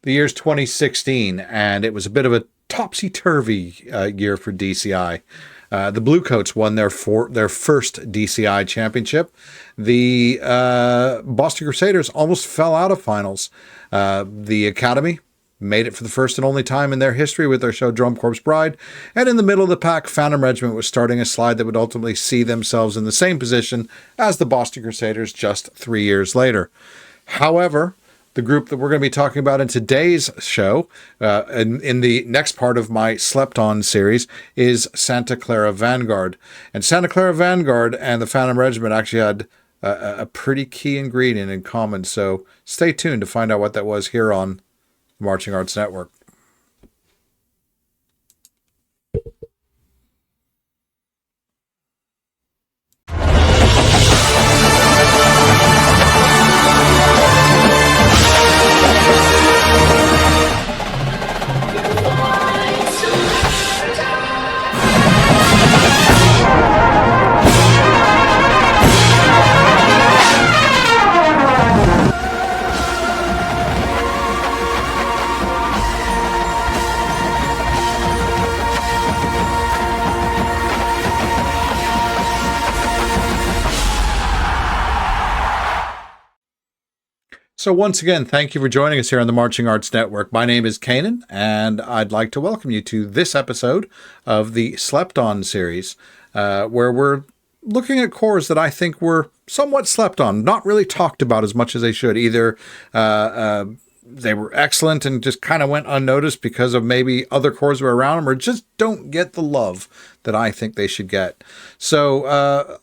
The year's 2016, and it was a bit of a topsy-turvy year for DCI. The Bluecoats won their first DCI championship. The Boston Crusaders almost fell out of finals. The Academy made it for the first and only time in their history with their show Drum Corps Bride. And in the middle of the pack, Phantom Regiment was starting a slide that would ultimately see themselves in the same position as the Boston Crusaders just 3 years later. However, the group that we're going to be talking about in today's show, in the next part of my Slept On series, is Santa Clara Vanguard. And Santa Clara Vanguard and the Phantom Regiment actually had a pretty key ingredient in common. So stay tuned to find out what that was here on the Marching Arts Network. So once again, thank you for joining us here on the Marching Arts Network. My name is Kanan, and I'd like to welcome you to this episode of the Slept On series, where we're looking at corps that I think were somewhat slept on, not really talked about as much as they should. Either they were excellent and just kind of went unnoticed because of maybe other corps were around them, or just don't get the love that I think they should get. So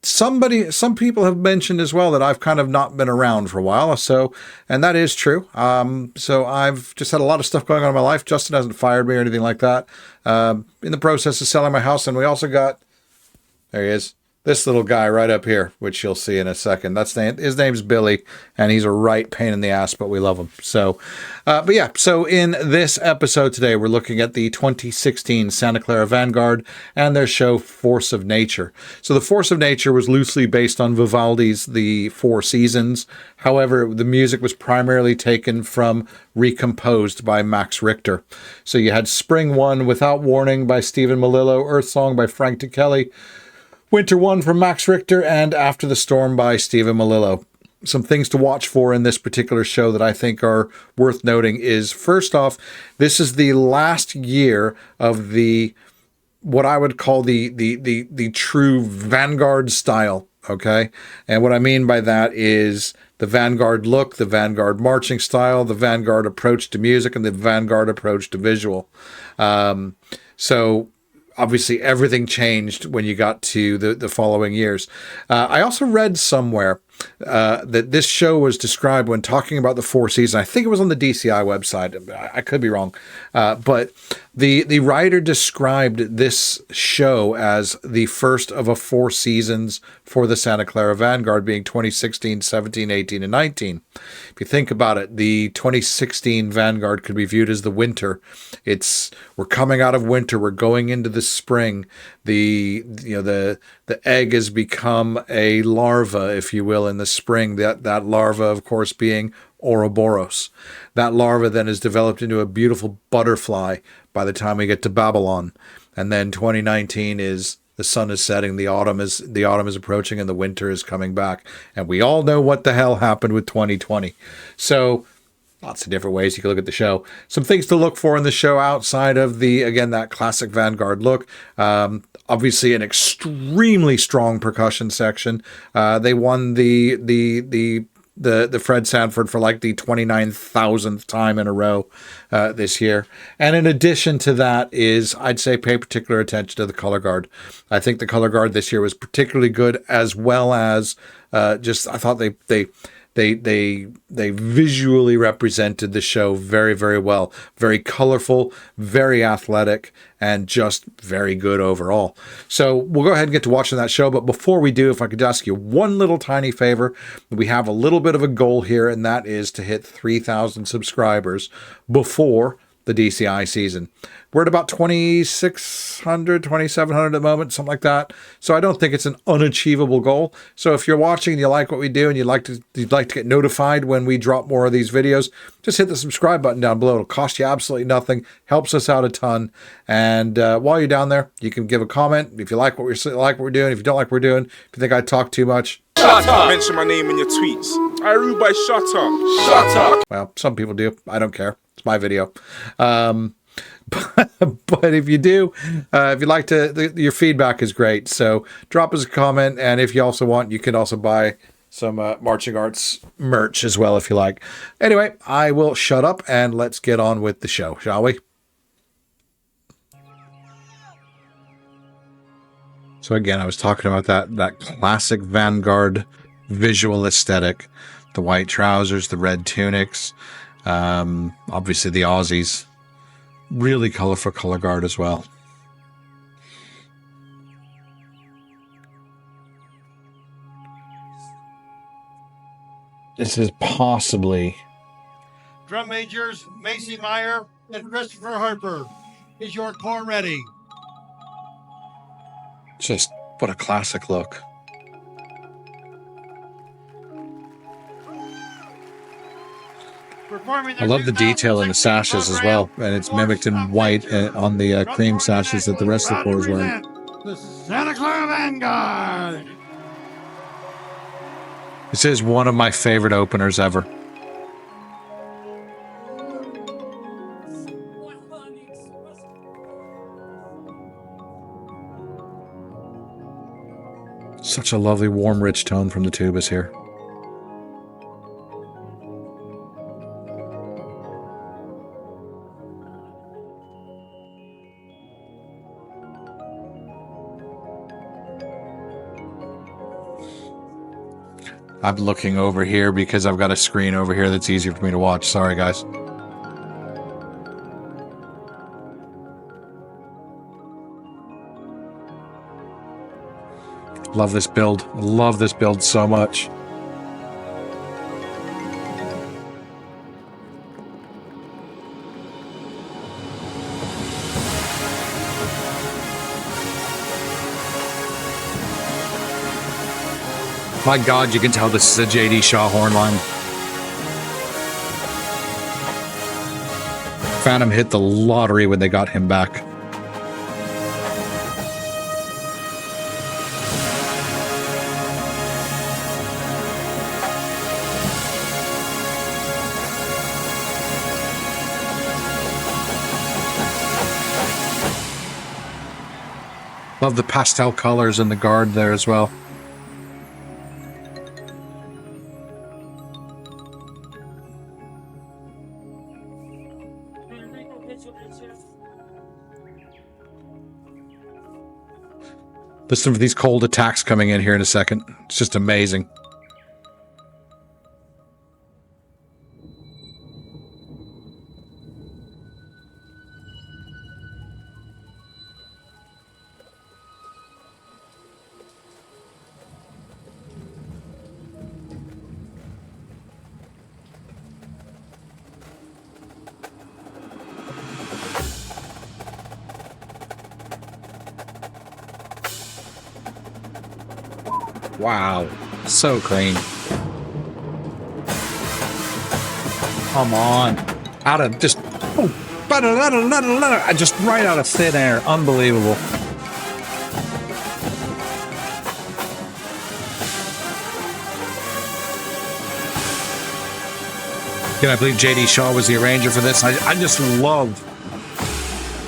some people have mentioned as well that I've kind of not been around for a while. So, and that is true. So I've just had a lot of stuff going on in my life. Justin hasn't fired me or anything like that. In the process of selling my house. And we also got, there he is, this little guy right up here, which you'll see in a second. His name's Billy, and he's a right pain in the ass, but we love him. So, but yeah, so in this episode today, we're looking at the 2016 Santa Clara Vanguard and their show Force of Nature. So the Force of Nature was loosely based on Vivaldi's The Four Seasons. However, the music was primarily taken from Recomposed by Max Richter. So you had Spring One, Without Warning by Stephen Malillo, Earth Song by Frank DeKelly, Winter One from Max Richter, and After the Storm by Stephen Malillo. Some things to watch for in this particular show that I think are worth noting is, first off, this is the last year of the, what I would call the true Vanguard style, okay? And what I mean by that is the Vanguard look, the Vanguard marching style, the Vanguard approach to music, and the Vanguard approach to visual. So obviously, everything changed when you got to the following years. I also read somewhere that this show was described when talking about the Four Seasons. I think it was on the DCI website. I could be wrong. But the writer described this show as the first of a four seasons for the Santa Clara Vanguard, being 2016, 17, 18, and 19. If you think about it, the 2016 Vanguard could be viewed as the winter. We're coming out of winter. We're going into the spring. The egg has become a larva, if you will, in the spring. That larva, of course, being Ouroboros. That larva then is developed into a beautiful butterfly by the time we get to Babylon. And then 2019 is the sun is setting, the autumn is approaching, and the winter is coming back. And we all know what the hell happened with 2020. So lots of different ways you can look at the show. Some things to look for in the show outside of that classic Vanguard look. Obviously, an extremely strong percussion section. They won the Fred Sanford for like the 29,000th time in a row this year. And in addition to that I'd say pay particular attention to the color guard. I think the color guard this year was particularly good, as well as I thought they visually represented the show very, very well. Very colorful, very athletic, and just very good overall. So we'll go ahead and get to watching that show. But before we do, if I could ask you one little tiny favor, we have a little bit of a goal here, and that is to hit 3,000 subscribers before the DCI season. We're at about 2,600, 2,700 at the moment, something like that. So I don't think it's an unachievable goal. So if you're watching and you like what we do and you'd like to get notified when we drop more of these videos, just hit the subscribe button down below. It'll cost you absolutely nothing, helps us out a ton. And while you're down there, you can give a comment if you like what we're doing. If you don't like what we're doing, if you think I talk too much, shut up. Mention my name in your tweets. Aruba, shut up. Shut up. Well, some people do. I don't care. It's my video. But if you do, if you like to, your feedback is great. So drop us a comment. And if you also want, you can also buy some marching arts merch as well, if you like. Anyway, I will shut up and let's get on with the show, shall we? So again, I was talking about that classic Vanguard visual aesthetic, the white trousers, the red tunics, obviously the Aussies. Really colorful color guard as well. This is possibly... Drum Majors Macy Meyer and Christopher Harper. Is your corps ready? Just what a classic look. I love the detail in the sashes as well, and it's mimicked in white on the cream sashes that the rest of the corps is wearing. The Santa Clara Vanguard. This is one of my favorite openers ever. Such a lovely, warm, rich tone from the tubas here. I'm looking over here because I've got a screen over here that's easier for me to watch. Sorry, guys. Love this build. Love this build so much. My God, you can tell this is a J.D. Shaw horn line. Phantom hit the lottery when they got him back. Love the pastel colors in the guard there as well. Listen for these cold attacks coming in here in a second. It's just amazing. Wow, so clean. Come on. Out of just, just right out of thin air. Unbelievable. Again, I believe J.D. Shaw was the arranger for this. I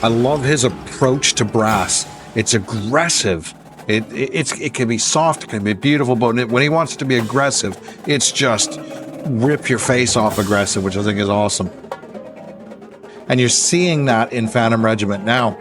love his approach to brass. It's aggressive. It can be soft, it can be beautiful, but when he wants to be aggressive, it's just rip your face off aggressive, which I think is awesome. And you're seeing that in Phantom Regiment now.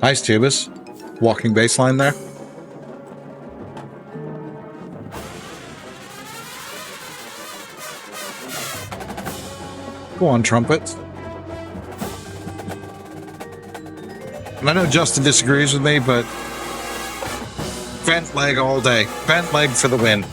Nice tubas. Walking baseline there. Go on, trumpet. And I know Justin disagrees with me, but bent leg all day. Bent leg for the win.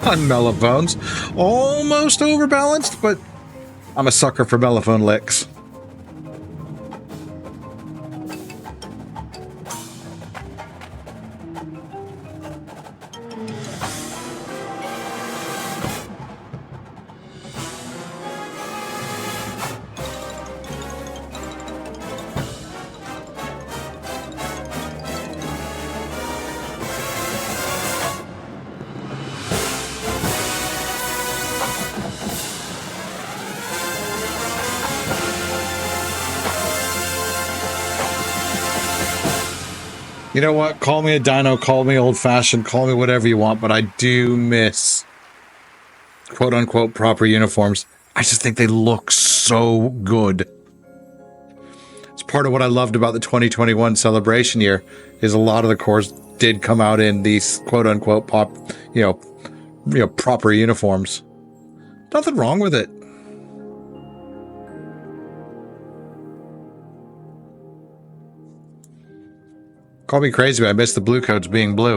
On mellophones. Almost overbalanced, but I'm a sucker for mellophone licks. You know what? Call me a dino, call me old-fashioned, call me whatever you want, but I do miss quote-unquote proper uniforms. I just think they look so good. It's part of what I loved about the 2021 celebration year, is a lot of the cores did come out in these quote-unquote proper uniforms. Nothing wrong with it. Call me crazy, but I miss the blue coats being blue.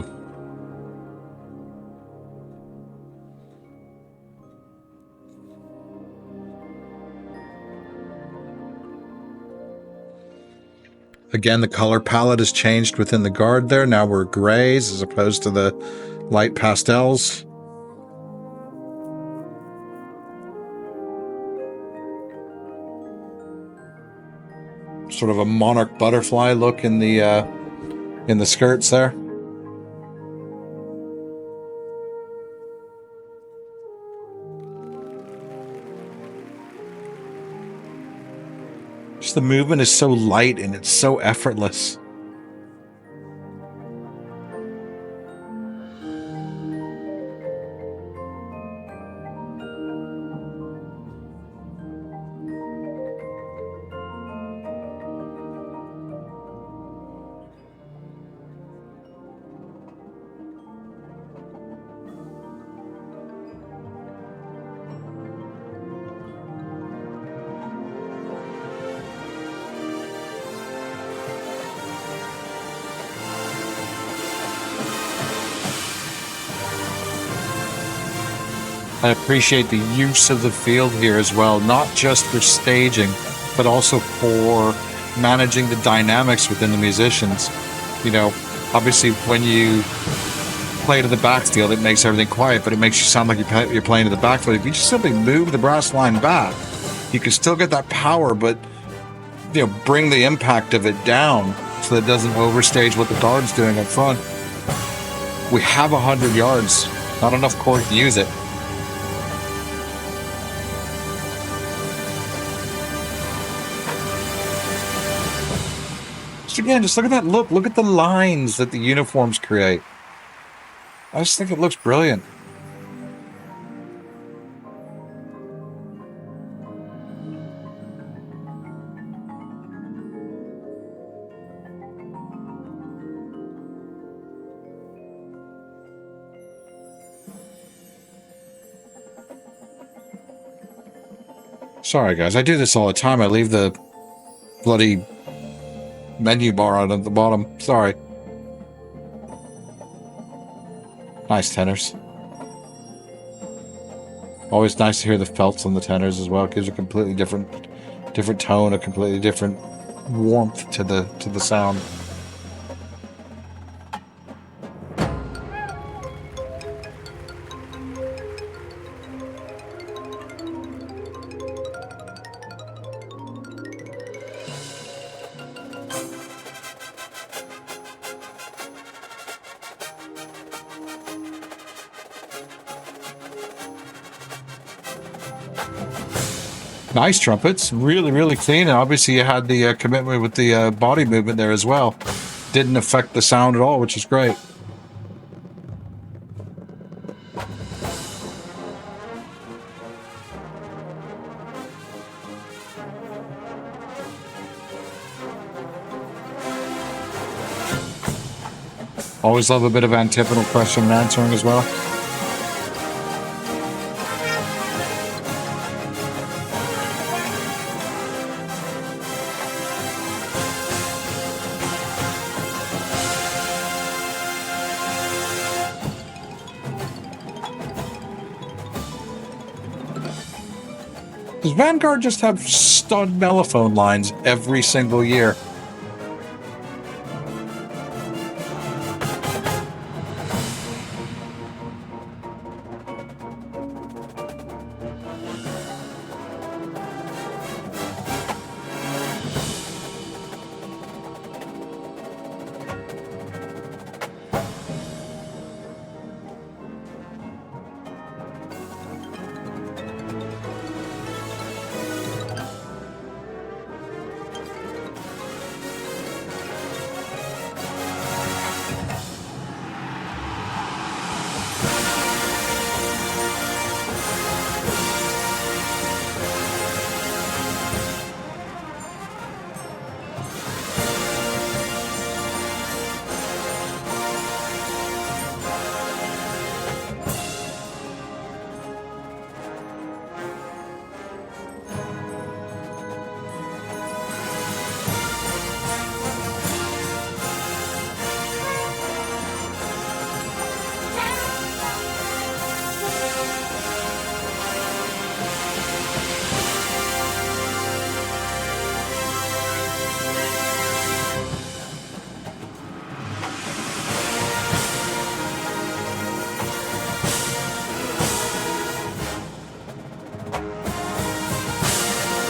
Again, the color palette has changed within the guard there. Now we're grays as opposed to the light pastels. Sort of a monarch butterfly look in the skirts there. Just the movement is so light and it's so effortless. I appreciate the use of the field here as well, not just for staging, but also for managing the dynamics within the musicians. You know, obviously when you play to the backfield, it makes everything quiet, but it makes you sound like you're playing to the backfield. If you just simply move the brass line back, you can still get that power, but bring the impact of it down so that it doesn't overstage what the guard's doing up front. We have 100 yards, not enough core to use it. Again, just look at that look. Look at the lines that the uniforms create. I just think it looks brilliant. Sorry, guys. I do this all the time. I leave the bloody menu bar out at the bottom. Sorry. Nice tenors. Always nice to hear the felts on the tenors as well. It gives a completely different tone, a completely different warmth to the sound. Nice trumpets, really, really clean. And obviously you had the commitment with the body movement there as well. Didn't affect the sound at all, which is great. Always love a bit of antipodal question and answering as well. Does Vanguard just have stud mellophone lines every single year?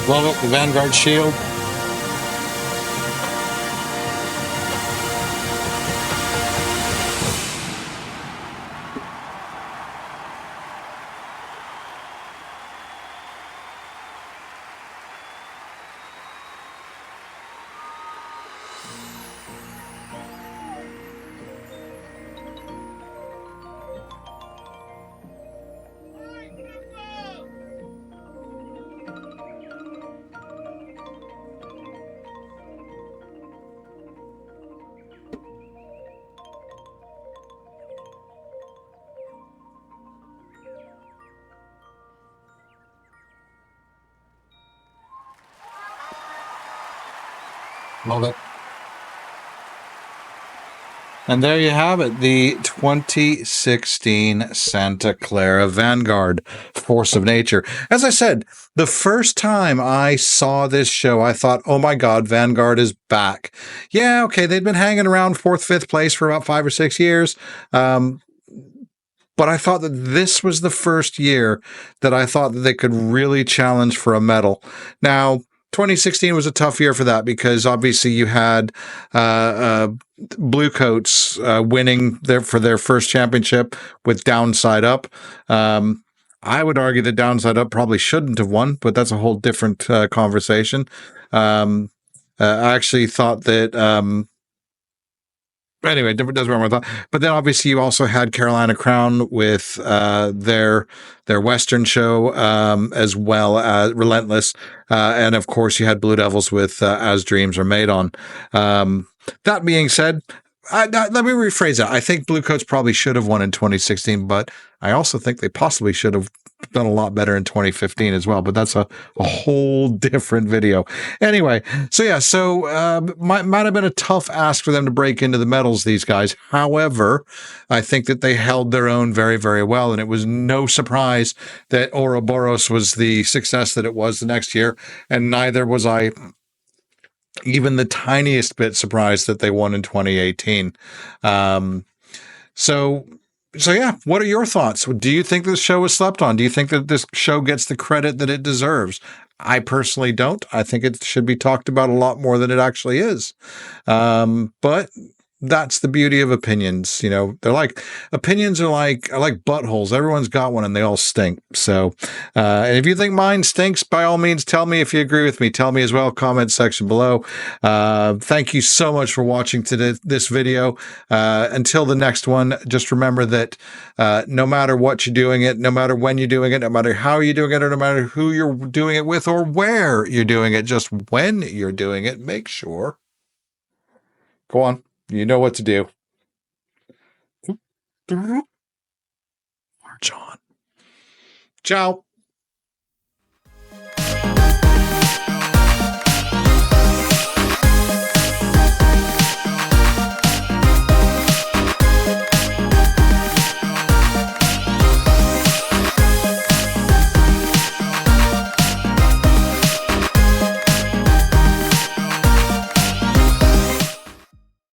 Love it, the Vanguard shield. Love it. And there you have it, the 2016 Santa Clara Vanguard Force of Nature. As I said, the first time I saw this show, I thought, oh my God, Vanguard is back. Yeah, okay, they'd been hanging around 4th, 5th place for about 5 or 6 years. But I thought that this was the first year that I thought that they could really challenge for a medal. Now, 2016 was a tough year for that because obviously you had Bluecoats winning for their first championship with Downside Up. I would argue that Downside Up probably shouldn't have won, but that's a whole different conversation. I actually thought that anyway, different doesn't remember that. But then obviously you also had Carolina Crown with their Western show, as well as Relentless, and of course you had Blue Devils with As Dreams Are Made On. That being said, let me rephrase that. I think Bluecoats probably should have won in 2016, but I also think they possibly should have done a lot better in 2015 as well, but that's a whole different video. Anyway, so might have been a tough ask for them to break into the medals, these guys. However, I think that they held their own very, very well, and it was no surprise that Ouroboros was the success that it was the next year, and neither was I even the tiniest bit surprised that they won in 2018. So yeah, what are your thoughts? Do you think this show was slept on? Do you think that this show gets the credit that it deserves? I personally don't. I think it should be talked about a lot more than it actually is. But that's the beauty of opinions. You know, opinions are like buttholes. Everyone's got one and they all stink. So, and if you think mine stinks, by all means, tell me. If you agree with me, tell me as well. Comment section below. Thank you so much for watching this video. Until the next one, just remember that no matter what you're doing it, no matter when you're doing it, no matter how you're doing it, or no matter who you're doing it with or where you're doing it, just when you're doing it, make sure. Go on. You know what to do. March on. Ciao.